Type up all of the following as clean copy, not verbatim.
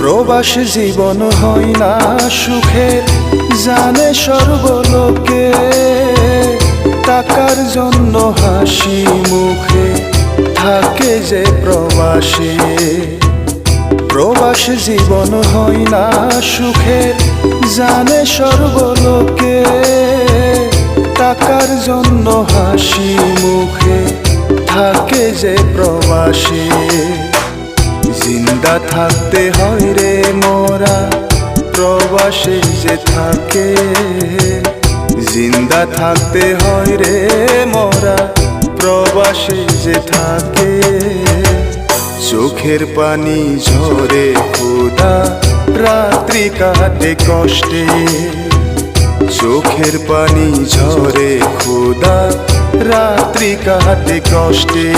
প্রবাস জীবন হয় না সুখের, জানে সর্বলোকে। টাকার জন্য হাসি মুখে থাকে যে প্রবাসে। প্রবাস জীবন হয় না সুখের, জানে সর্বলোকে। টাকার জন্য হাসি মুখে থাকে যে প্রবাসে। জিন্দা থাকতে হয় রে মোরা প্রবাসে যে থাকে। জিন্দা থাকতে হয় রে মোরা প্রবাসে যে থাকে। চোখের পানি ঝরে খোদা রাত্রি কাটে কষ্টে। চোখের পানি ঝরে খোদা রাত্রি কাটে কষ্টে।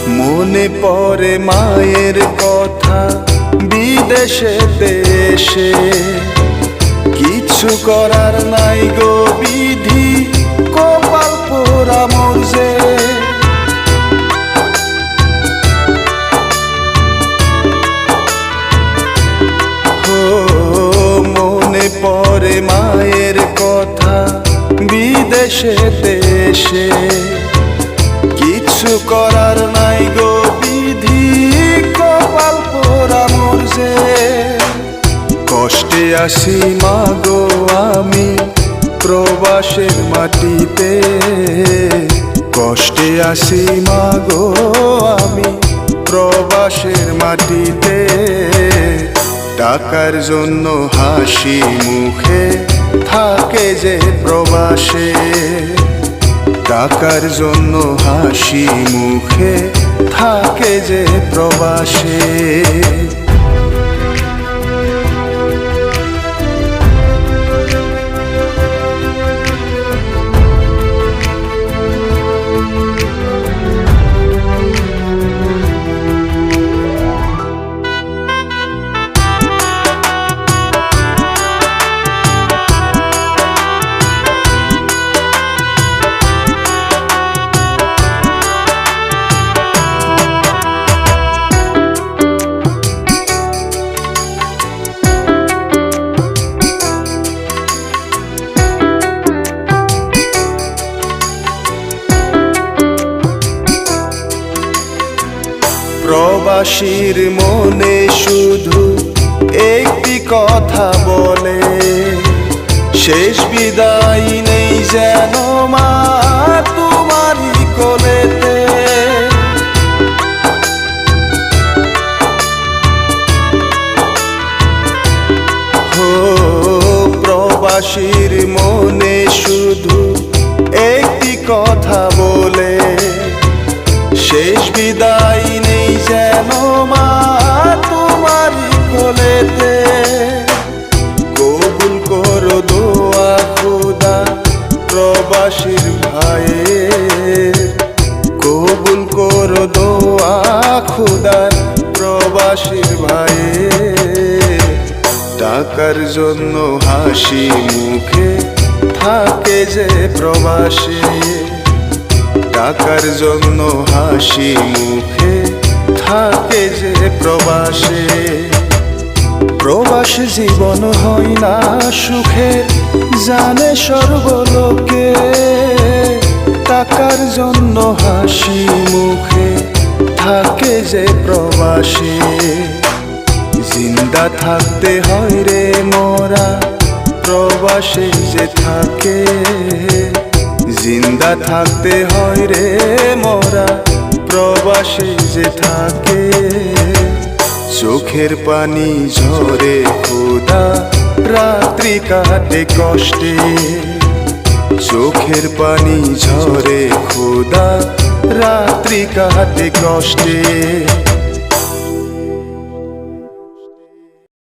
মনে পড়ে মায়ের কথা বিদেশেতে এসে। কিছু করার নাই গো বিধি, কপাল পোড়া মোর যে। মনে পড়ে মায়ের কথা বিদেশেতে এসে। কিছু করার নাই গো বিধি, কপাল পোড়া মোর যে। কষ্টে আসি মাগো আমি প্রবাসের মাটিতে। কষ্টে আসি মাগো আমি প্রবাসের মাটিতে। টাকার জন্য হাসি মুখে থাকে যে প্রবাসে। টাকার জন্য হাসি মুখে থাকে যে প্রবাসে। প্রবাসীর মনে শুধু একটি কথা বলে, শেষ বিদায় নেই যেন মা তোমারই কোলেতে। প্রবাসীর মনে শুধু একটি কথা বলে, শেষ বিদায় নেই যেন মা তোমারই কোলেতে। কবুল করো দোয়া খোদা প্রবাসীর ভাইয়ের। কবুল করো দোয়া খোদা প্রবাসীর ভাইয়ের। টাকার জন্য হাসি মুখে থাকে যে প্রবাসে। টাকার জন্য হাসি মুখে থাকে যে প্রবাসে। প্রবাস জীবন হয় না সুখের, জানে সর্বলোকে। টাকার জন্য হাসি মুখে থাকে যে প্রবাসে। জিন্দা থাকতে হয় রে মোরা প্রবাসে যে থাকে। জিন্দা থাকতে হয় রে মোরা প্রবাসে যে থাকে। চোখের পানি ঝরে খোদা রাত্রি কাটে কষ্টে, চোখের পানি ঝরে খোদা রাত্রি কাটে কষ্টে।